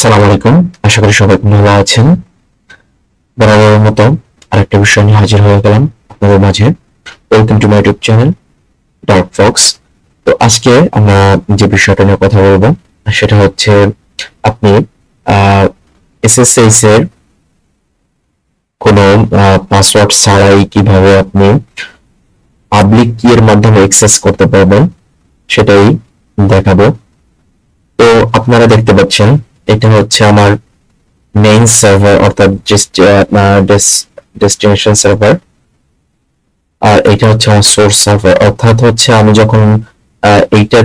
আসসালামু আলাইকুম। আশা করি সবাই ভালো আছেন। বরাবরের মতো আরেকটা বিষয় নিয়ে হাজির হয়ে গেলাম আপনাদের মাঝে। Welcome to my YouTube channel dark Fox. তো আজকে আমরা যে বিষয়টা নিয়ে কথা বলবো সেটা হচ্ছে আপনি এসএসএস এর কোনো পাসওয়ার্ড ছাড়াই কিভাবে আপনি পাবলিক কি এর মাধ্যমে অ্যাক্সেস করতে পারবেন সেটাই দেখাবো। তো আপনারা দেখতে পাচ্ছেন এটা হচ্ছে আমার মেইন সার্ভার অর্থাৎ ডেস্টিনেশন সার্ভার, আর এটা হচ্ছে আমার সোর্স সার্ভার। অর্থাৎ হচ্ছে আমি যখন এইটা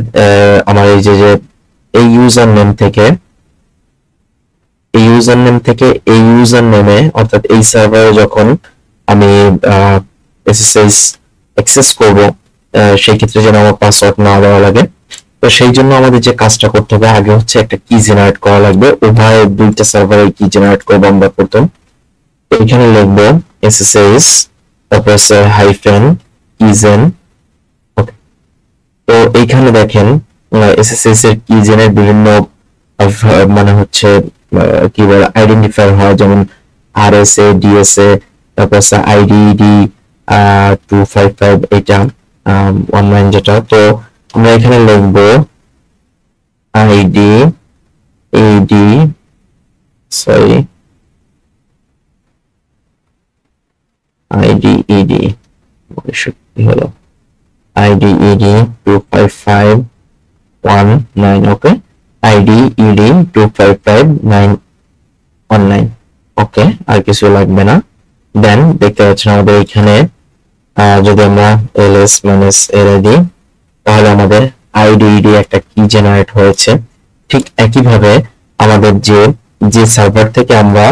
আমার এই যে এই ইউজার নেম থেকে এই ইউজার নেমে অর্থাৎ এই সার্ভারে যখন আমি এসএসএস অ্যাক্সেস করব সেই ক্ষেত্রে যেন আমার পাসওয়ার্ড না দেওয়া লাগে। তো সেই জন্য আমাদের যে কাজটা করতে হবে, আগে হচ্ছে একটা কি জেনারেট করা লাগবে। উভয় দুইটা সার্ভারে কি জেনারেট করবো আমরা প্রথম। এখানে লিখবো এসএসএস, তারপর হাইফেন কিজেন। ওকে, তো এইখানে দেখেন এসএসএস এর কিজেনের বিভিন্ন মানে হচ্ছে কি বলে আইডেন্টিফায়ার হয়, যেমন আরএসএ, ডিএসএ, তারপর আইডিডি 255, এটা 19 যেটা। তো আমরা এখানে লিখবো আইডি ইডি সরি আইডিইডি কি হলো আইডিইডি 25519। ওকে, আইডিইডি 25519। ওকে, আর কিছু লাগবে না। দেন দেখতে পাচ্ছেন আমাদের এখানে যদি আমরা এলএস মাইনাস এলআইডি, তাহলে আমাদের আইডিইডি একটা কি জেনারেট হয়েছে। ঠিক একইভাবে আমাদের যে সার্ভার থেকে আমরা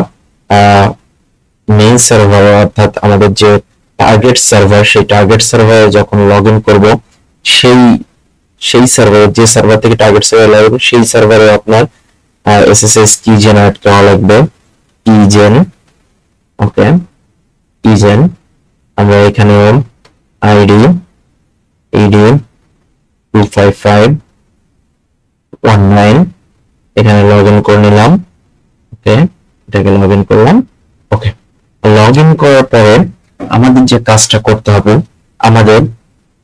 মেইন সার্ভার অর্থাৎ আমাদের যে টার্গেট সার্ভার, সেই টার্গেট সার্ভারে যখন লগ ইন করবো সেই সার্ভারে, যে সার্ভার থেকে টার্গেট সার্ভার লগ ইন, সেই সার্ভারে আপনার এসএসএস কি জেনারেট করা লাগবে, কিজেন। ওকে, কিজেন আমরা এখানে আইডি ইডি 25519 এখানে লগ ইন করে নিলাম। ওকে, এটাকে লগ ইন করলাম। ওকে, লগ ইন করার পরে আমাদের যে কাজটা করতে হবে, আমাদের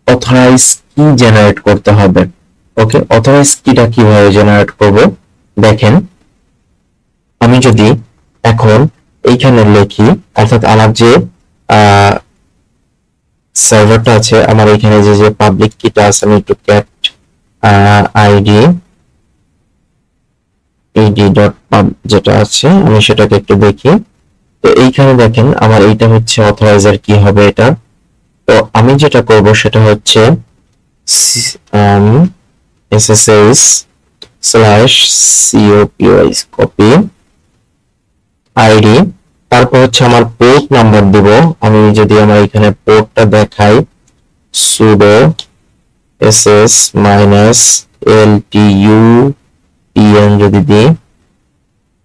অথরাইজ কি জেনারেট করতে হবে। ওকে, অথরাইজ কিটা কিভাবে জেনারেট করব দেখেন। আমি যদি এখন এইখানে লিখি, অর্থাৎ আমার যে সার্ভারটা আছে, আমার এখানে যে পাবলিক কিটা আছে, আমি একটু ক্যাট আইডি ed.pub যেটা আছে আমি সেটাকে একটু দেখি। তো এইখানে দেখেন আমার এইটা হচ্ছে অথরাইজার কি হবে এটা। তো আমি যেটা করব সেটা হচ্ছে sss/copy কপি আইডি, তারপর হচ্ছে আমার পোর্ট নাম্বার দিব। আমি যদি আমার এখানে পোর্টটা দেখাই, sudo ss -ltun যদি দিই,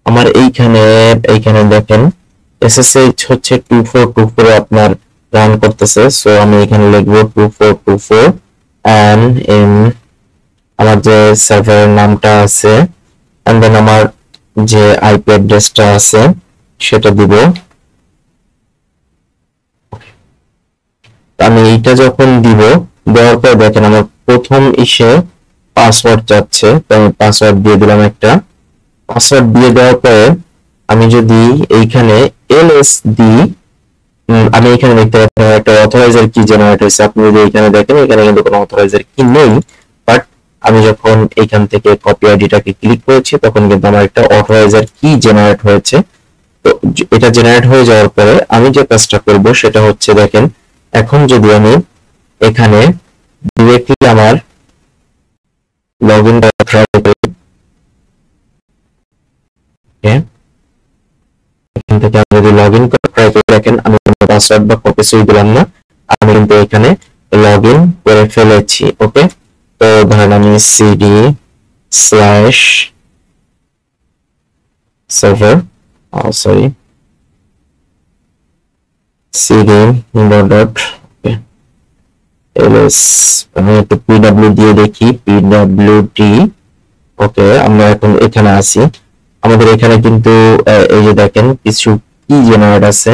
আমার এইখানে দেখেন SSH হচ্ছে 2424 আপনার রান করতেছে। সো আমি এখানে লিখবো 2424 and আমার যে সার্ভারের নামটা আছে and then আমার যে আইপি অ্যাড্রেসটা আছে সেটা দিব। আমি এইটা যখন দিব, দেওয়ার পর দেখেন আমার প্রথম পাসওয়ার্ড চাচ্ছে, তো আমি পাসওয়ার্ড দিয়ে দিলাম একটা। পাসওয়ার্ড দিয়ে দেওয়ার পরে আমি যদি এইখানে এলএস দিই, আমি এখানে দেখতে পাচ্ছি একটা অথরাইজার কি জেনারেট হয়েছে। আপনি যদি এখানে দেখেন, এখানে কিন্তু কোনো অথরাইজার কি নেই, বাট আমি যখন এইখান থেকে কপি আইডিটাকে ক্লিক করেছি তখন কিন্তু আমার একটা অথরাইজার কি জেনারেট হয়েছে। তো এটা জেনারেট হয়ে যাওয়ার পরে আমি যে কাজটা করব সেটা হচ্ছে দেখেন, এখন যদি আমি এখানে ডিরেক্টলি আমার লগ ইন ট্রাই করি, এখান থেকে আমি যদি লগ ইন করে ট্রাই করে দেখেন, আমি কোনো পাসওয়ার্ড বা কপি সুই দিলাম না, আমি কিন্তু এখানে লগ ইন করে ফেলেছি। ওকে, তো ধরেন আমি cd/server cd.ls, আমি একটু pw দিয়ে দেখি, pwd। ওকে, আমরা এখন এখানে আছি। আমাদের এখানে কিন্তু এই যে দেখেন কিছু কি জেনারেট আছে।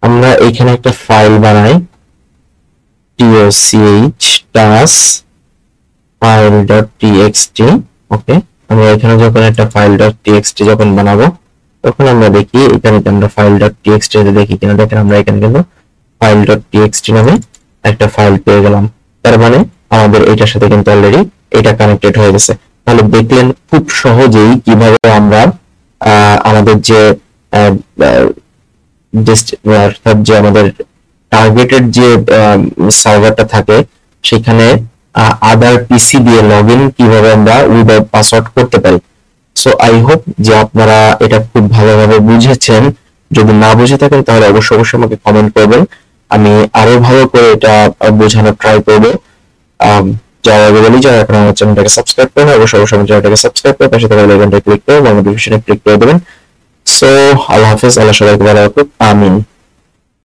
আমরা এখানে একটা ফাইল বানাই, toch task file.txt। ওকে, আমরা এখানে যখন একটা file.txt যখন বানাবো তখন আমরা দেখি এখানে আমরা file.txt দেখি কিনা। দেখেন আমরা এখানে কিন্তু file.txt নামে একটা ফাইল পেয়ে গেলাম। তার মানে আমাদের এটার সাথে কিন্তু অলরেডি এটা কানেক্টেড হয়ে গেছে। তাহলে দেখলেন খুব সহজেই কিভাবে আমরা আমাদের যে অর্থাৎ যে আমাদের টার্গেটেড যে সার্ভারটা থাকে সেখানে আদার পিসি দিয়ে লগ ইন কিভাবে আমরা উইদাউট পাসওয়ার্ড করতে পারি। সো আই হোপ যে আপনারা এটা খুব ভালোভাবে বুঝেছেন। যদি না বুঝে থাকেন তাহলে অবশ্যই অবশ্যই আমাকে কমেন্ট করবেন, আমি আরো ভালো করে এটা বোঝানোর ট্রাই করবো। যারা বলি যারা এখন আমার চ্যানেলটাকে সাবস্ক্রাইব করেন অবশ্যই অবশ্যই আমার চ্যানেলটাকে সাবস্ক্রাইব করে পাশে থাকা বেল আইকনটা ক্লিক করে নোটিফিকেশনে ক্লিক করে দেবেন। সো আল্লাহ হাফেজ, আল্লাহ সবাইকে ভালো রাখুক, আমিন।